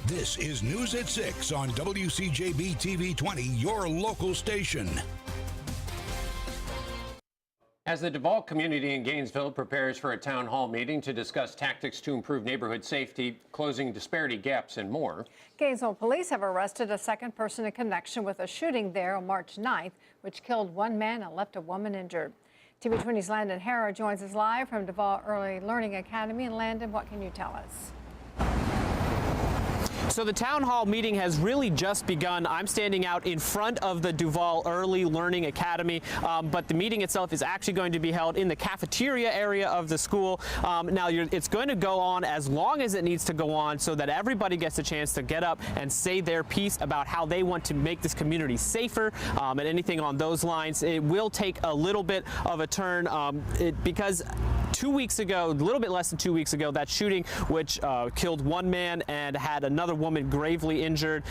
This is News at 6 on WCJB TV 20, your local station. As the Duval community in Gainesville prepares for a town hall meeting to discuss tactics to improve neighborhood safety, closing disparity gaps, and more. Gainesville police have arrested a second person in connection with a shooting there on March 9th, which killed one man and left a woman injured. TV 20's Landon Hara joins us live from Duval Early Learning Academy. And Landon, what can you tell us? So the town hall meeting has really just begun. I'm standing out in front of the Duval Early Learning Academy, but the meeting itself is actually going to be held in the cafeteria area of the school. It's going to go on as long as it needs to go on so that everybody gets a chance to get up and say their piece about how they want to make this community safer and anything on those lines. It will take a little bit of a turn because 2 weeks ago, a little bit less than 2 weeks ago, that shooting which killed one man and had another woman gravely injured.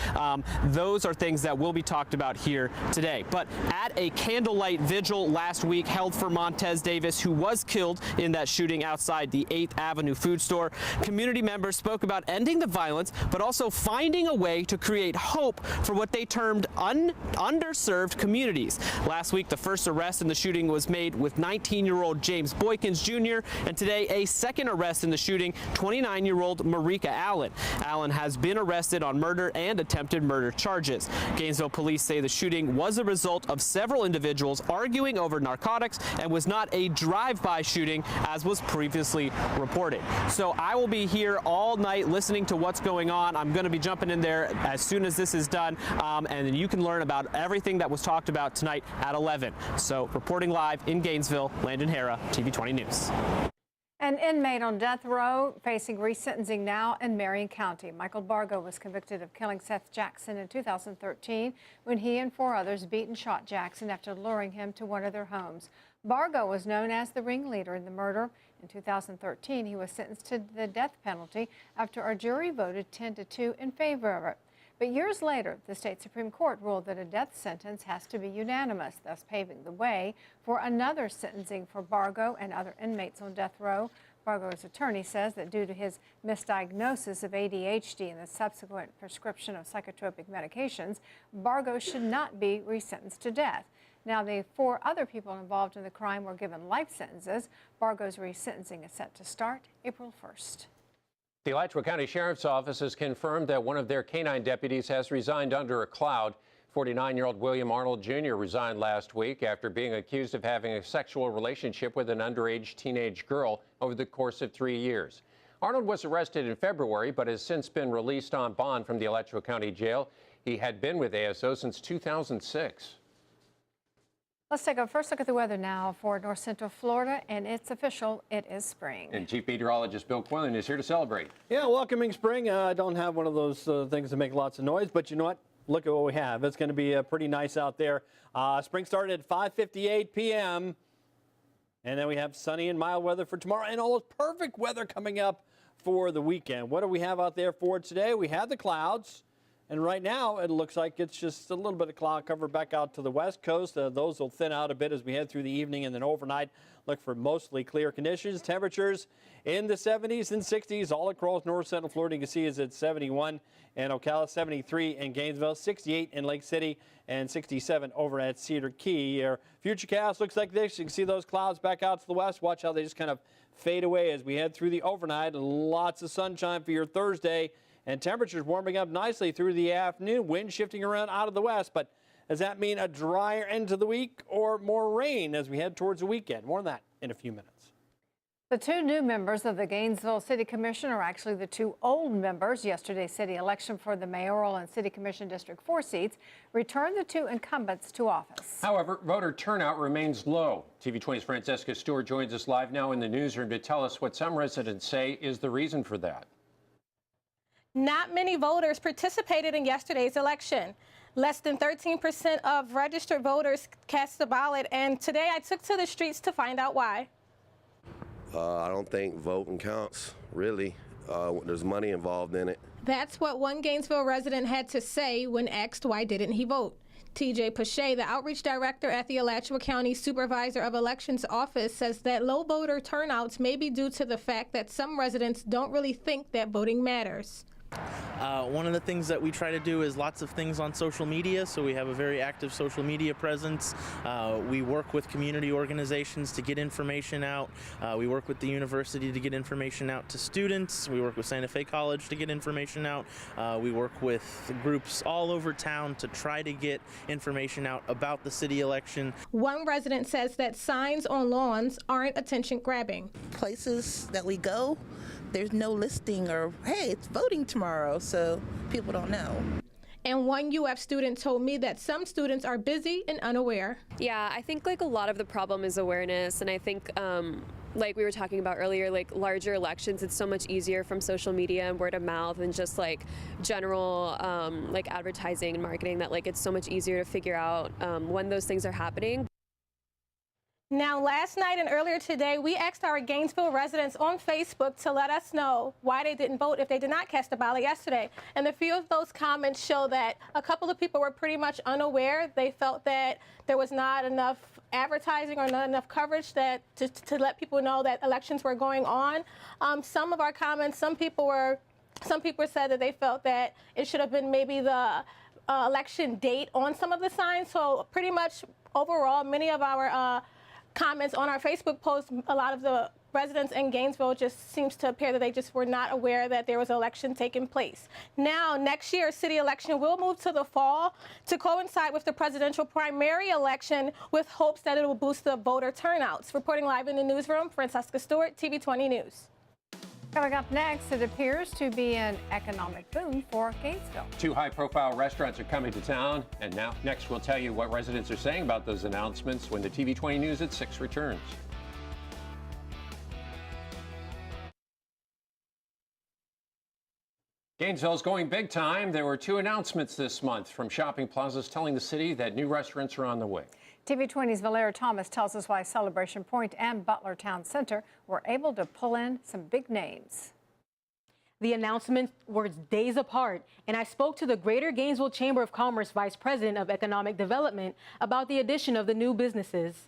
Those are things that will be talked about here today. But at a candlelight vigil last week held for Montez Davis, who was killed in that shooting outside the 8th Avenue food store, community members spoke about ending the violence, but also finding a way to create hope for what they termed underserved communities. Last week, the first arrest in the shooting was made with 19-year-old James Boykins Jr., and today a second arrest in the shooting, 29-year-old Marika Allen. Allen has been arrested on murder and attempted murder charges. Gainesville police say the shooting was a result of several individuals arguing over narcotics and was not a drive-by shooting as was previously reported. So I will be here all night listening to what's going on. I'm going to be jumping in there as soon as this is done, and you can learn about everything that was talked about tonight at 11. So reporting live in Gainesville, Landon Hara, TV 20 News. An inmate on death row facing resentencing now in Marion County. Michael Bargo was convicted of killing Seth Jackson in 2013 when he and 4 others beat and shot Jackson after luring him to one of their homes. Bargo was known as the ringleader in the murder. In 2013, he was sentenced to the death penalty after a jury voted 10-2 in favor of it. But years later, the state Supreme Court ruled that a death sentence has to be unanimous, thus paving the way for another sentencing for Bargo and other inmates on death row. Bargo's attorney says that due to his misdiagnosis of ADHD and the subsequent prescription of psychotropic medications, Bargo should not be resentenced to death. Now, the 4 other people involved in the crime were given life sentences. Bargo's resentencing is set to start April 1st. The Alachua County Sheriff's Office has confirmed that one of their canine deputies has resigned under a cloud. 49-year-old William Arnold Jr. resigned last week after being accused of having a sexual relationship with an underage teenage girl over the course of 3 years. Arnold was arrested in February, but has since been released on bond from the Alachua County Jail. He had been with ASO since 2006. Let's take a first look at the weather now for North Central Florida, and it's official, it is spring. And Chief Meteorologist Bill Quillen is here to celebrate. Yeah, welcoming spring. I don't have one of those things that make lots of noise, but you know what? Look at what we have. It's going to be pretty nice out there. Spring started at 5:58 p.m., and then we have sunny and mild weather for tomorrow, and almost perfect weather coming up for the weekend. What do we have out there for today? We have the clouds. And right now, it looks like it's just a little bit of cloud cover back out to the west coast. Those will thin out a bit as we head through the evening, and then overnight, look for mostly clear conditions. Temperatures in the 70s and 60s all across north central Florida. You can see is at 71 in Ocala, 73 in Gainesville, 68 in Lake City, and 67 over at Cedar Key. Your future cast looks like this. You can see those clouds back out to the west. Watch how they just kind of fade away as we head through the overnight. Lots of sunshine for your Thursday. And temperatures warming up nicely through the afternoon. Wind shifting around out of the west. But does that mean a drier end to the week or more rain as we head towards the weekend? More on that in a few minutes. The 2 new members of the Gainesville City Commission are actually the 2 old members. Yesterday's city election for the mayoral and city commission District 4 seats returned the 2 incumbents to office. However, voter turnout remains low. TV 20's Francesca Stewart joins us live now in the newsroom to tell us what some residents say is the reason for that. Not many voters participated in yesterday's election. Less than 13% of registered voters cast a ballot, and today I took to the streets to find out why. I don't think voting counts, really. There's money involved in it. That's what one Gainesville resident had to say when asked why didn't he vote. TJ Pache, the outreach director at the Alachua County Supervisor of Elections Office, says that low voter turnouts may be due to the fact that some residents don't really think that voting matters. One of the things that we try to do is lots of things on social media, so we have a very active social media presence. We work with community organizations to get information out. We work with the university to get information out to students. We work with Santa Fe College to get information out. We work with groups all over town to try to get information out about the city election. One resident says that signs on lawns aren't attention grabbing. Places that we go, there's no listing or, hey, it's voting tomorrow, so people don't know. And one UF student told me that some students are busy and unaware. Yeah, I think like a lot of the problem is awareness, and I think like we were talking about earlier, like larger elections, it's so much easier from social media and word of mouth and just like general like advertising and marketing, that like it's so much easier to figure out when those things are happening. Now, last night and earlier today, we asked our Gainesville residents on Facebook to let us know why they didn't vote if they did not cast a ballot yesterday. And a few of those comments show that a couple of people were pretty much unaware. They felt that there was not enough advertising or not enough coverage that to let people know that elections were going on. Some of our comments, some people said that they felt that it should have been maybe the election date on some of the signs. So pretty much overall, many of our comments on our Facebook post, a lot of the residents in Gainesville just seems to appear that they just were not aware that there was an election taking place. Now, next year's city election will move to the fall to coincide with the presidential primary election, with hopes that it will boost the voter turnouts. Reporting live in the newsroom, Francesca Stewart, TV 20 News. Coming up next, it appears to be an economic boom for Gainesville. 2 high-profile restaurants are coming to town, and now next we'll tell you what residents are saying about those announcements when the TV 20 News at 6 returns. Gainesville's going big time. There were 2 announcements this month from shopping plazas telling the city that new restaurants are on the way. TV 20's Valera Thomas tells us why Celebration Point and Butler Town Center were able to pull in some big names. The announcements were days apart, and I spoke to the Greater Gainesville Chamber of Commerce Vice President of Economic Development about the addition of the new businesses.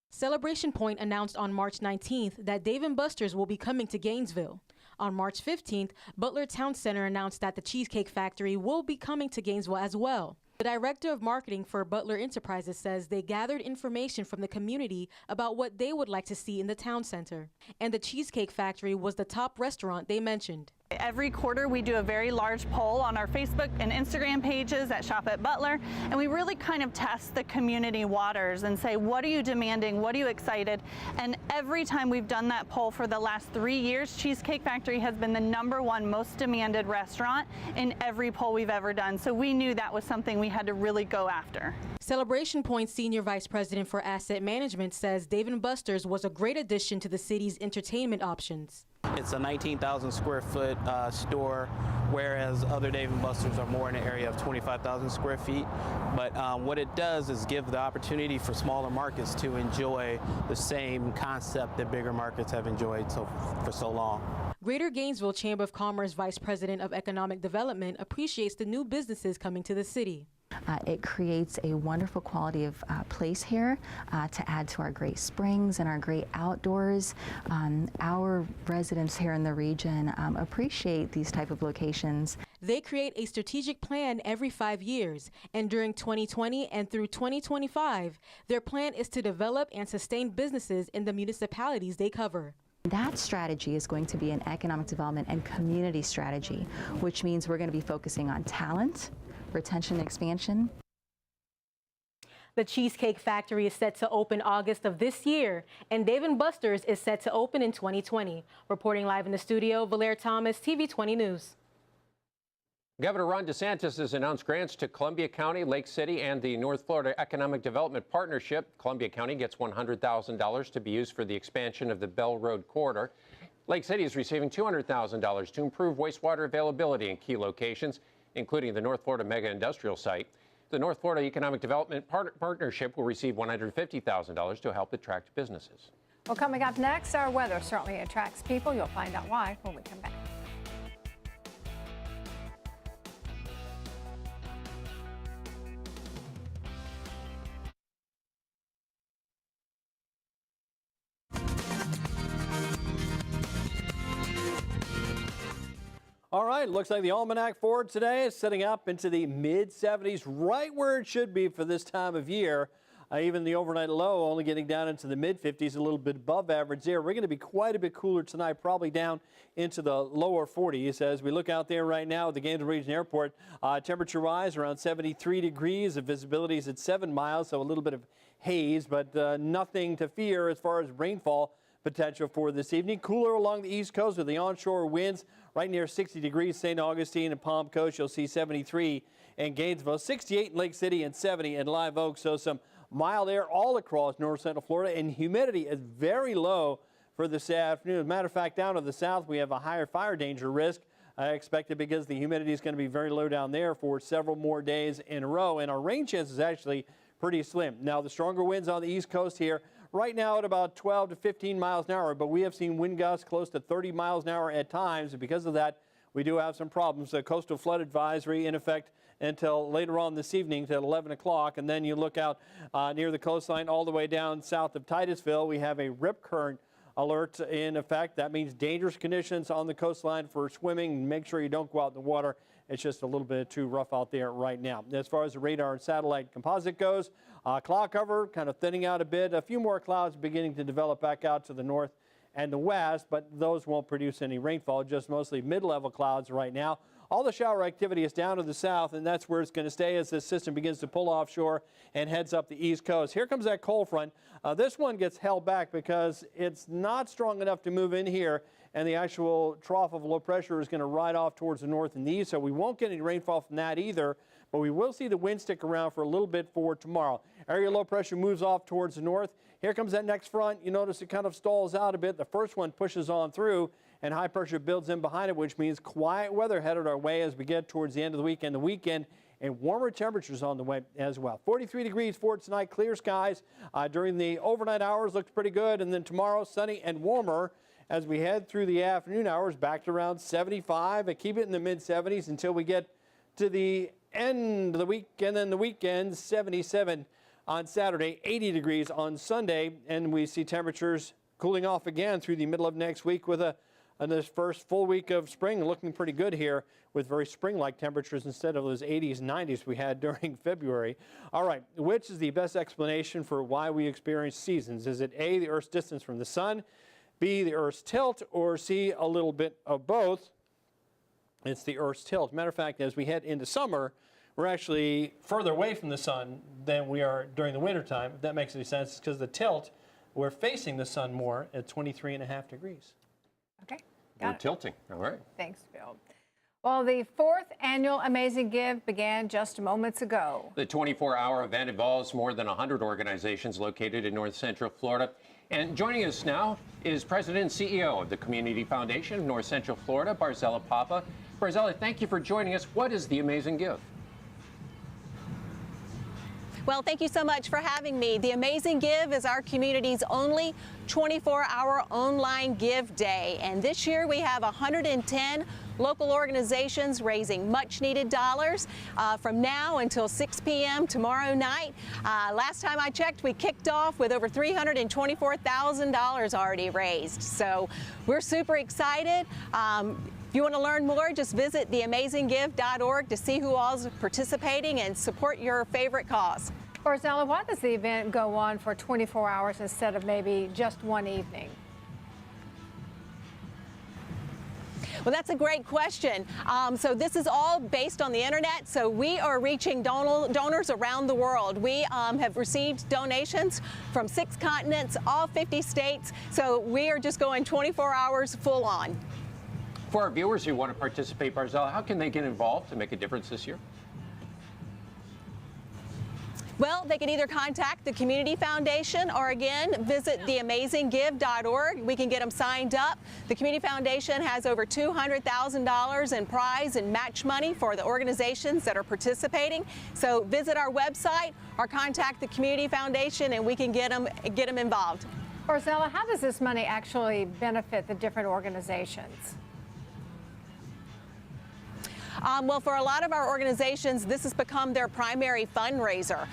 Celebration Point announced on March 19th that Dave & Buster's will be coming to Gainesville. On March 15th, Butler Town Center announced that the Cheesecake Factory will be coming to Gainesville as well. The director of marketing for Butler Enterprises says they gathered information from the community about what they would like to see in the town center. And the Cheesecake Factory was the top restaurant they mentioned. Every quarter we do a very large poll on our Facebook and Instagram pages at Shop at Butler, and we really kind of test the community waters and say, what are you demanding, what are you excited? And every time we've done that poll for the last 3 years, Cheesecake Factory has been the #1 most demanded restaurant in every poll we've ever done. So we knew that was something we had to really go after. Celebration Point Senior Vice President for Asset Management says Dave & Buster's was a great addition to the city's entertainment options. It's a 19,000 square foot store, whereas other Dave & Buster's are more in an area of 25,000 square feet. But what it does is give the opportunity for smaller markets to enjoy the same concept that bigger markets have enjoyed for so long. Greater Gainesville Chamber of Commerce Vice President of Economic Development appreciates the new businesses coming to the city. It creates a wonderful quality of place here to add to our great springs and our great outdoors. Our residents here in the region appreciate these type of locations. They create a strategic plan every 5 years, and during 2020 and through 2025, their plan is to develop and sustain businesses in the municipalities they cover. That strategy is going to be an economic development and community strategy, which means we're going to be focusing on talent, retention and expansion. The Cheesecake Factory is set to open August of this year, and Dave & Buster's is set to open in 2020. Reporting live in the studio, Valera Thomas, TV 20 News. Governor Ron DeSantis has announced grants to Columbia County, Lake City, and the North Florida Economic Development Partnership. Columbia County gets $100,000 to be used for the expansion of the Bell Road corridor. Lake City is receiving $200,000 to improve wastewater availability in key locations, including the North Florida Mega Industrial Site. The North Florida Economic Development Partnership will receive $150,000 to help attract businesses. Well, coming up next, our weather certainly attracts people. You'll find out why when we come back. All right, looks like the almanac for today is setting up into the mid-70s, right where it should be for this time of year. Even the overnight low only getting down into the mid-50s, a little bit above average there. We're going to be quite a bit cooler tonight, probably down into the lower 40s. As we look out there right now at the Gainesville Region Airport, temperature-wise around 73 degrees. The visibility is at 7 miles, so a little bit of haze, but nothing to fear as far as rainfall potential for this evening. Cooler along the East Coast with the onshore winds right near 60 degrees. St. Augustine and Palm Coast, you'll see 73 in Gainesville, 68 in Lake City, and 70 in Live Oak. So some mild air all across north central Florida, and humidity is very low for this afternoon. As a matter of fact, down to the south, we have a higher fire danger risk expected because the humidity is going to be very low down there for several more days in a row, and our rain chance is actually pretty slim. Now, the stronger winds on the East Coast here right now at about 12 to 15 miles an hour, but we have seen wind gusts close to 30 miles an hour at times, and because of that, we do have some problems. The coastal flood advisory in effect until later on this evening at 11 o'clock. And then you look out near the coastline all the way down south of Titusville. We have a rip current alert in effect. That means dangerous conditions on the coastline for swimming. Make sure you don't go out in the water. It's just a little bit too rough out there right now. As far as the radar and satellite composite goes, cloud cover kind of thinning out a bit. A few more clouds beginning to develop back out to the north and the west, but those won't produce any rainfall, just mostly mid-level clouds right now. All the shower activity is down to the south, and that's where it's going to stay as this system begins to pull offshore and heads up the east coast. Here comes that cold front. This one gets held back because it's not strong enough to move in here, and the actual trough of low pressure is going to ride off towards the north and the east, so we won't get any rainfall from that either, but we will see the wind stick around for a little bit for tomorrow. Area low pressure moves off towards the north. Here comes that next front. You notice it kind of stalls out a bit. The first one pushes on through, and high pressure builds in behind it, which means quiet weather headed our way as we get towards the end of the weekend. The weekend and warmer temperatures on the way as well. 43 degrees for tonight, clear skies during the overnight hours, looks pretty good. And then tomorrow, sunny and warmer as we head through the afternoon hours, back to around 75. And keep it in the mid-70s until we get to the end of the week, and then the weekend, 77 on Saturday, 80 degrees on Sunday, and we see temperatures cooling off again through the middle of next week with this first full week of spring looking pretty good here with very spring-like temperatures instead of those 80s and 90s we had during February. All right, which is the best explanation for why we experience seasons? Is it A, the Earth's distance from the sun, B, the Earth's tilt, or C, a little bit of both? It's the Earth's tilt. Matter of fact, as we head into summer, we're actually further away from the sun than we are during the wintertime, if that makes any sense, because the tilt, we're facing the sun more at 23.5 degrees. Okay. We're tilting. All right. Thanks, Bill. Well, the 4th annual Amazing Give began just moments ago. The 24-hour event involves more than 100 organizations located in north central Florida. And joining us now is President and CEO of the Community Foundation of North Central Florida, Barzella Papa. Barzella, thank you for joining us. What is the Amazing Give? Well, thank you so much for having me. The Amazing Give is our community's only 24-hour online give day. And this year we have 110 local organizations raising much-needed dollars from now until 6 p.m. tomorrow night. Last time I checked, we kicked off with over $324,000 already raised. So we're super excited. If you want to learn more, just visit theamazinggive.org to see who all is participating and support your favorite cause. Barzella, why does the event go on for 24 hours instead of maybe just one evening? Well, that's a great question. So this is all based on the internet. So we are reaching donors around the world. We have received donations from 6 continents, all 50 states. So we are just going 24 hours full on. For our viewers who want to participate, Barzella, how can they get involved to make a difference this year? Well, they can either contact the Community Foundation or, again, visit theamazinggive.org. We can get them signed up. The Community Foundation has over $200,000 in prize and match money for the organizations that are participating. So visit our website or contact the Community Foundation and we can get them involved. Barzella, how does this money actually benefit the different organizations? Well, for a lot of our organizations, this has become their primary fundraiser.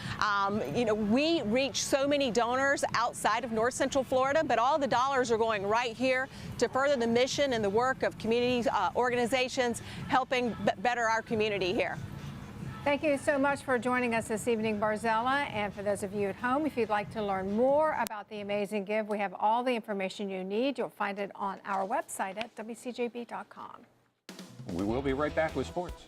We reach so many donors outside of North Central Florida, but all the dollars are going right here to further the mission and the work of community organizations helping better our community here. Thank you so much for joining us this evening, Barzella. And for those of you at home, if you'd like to learn more about the Amazing Give, we have all the information you need. You'll find it on our website at WCJB.com. We will be right back with sports.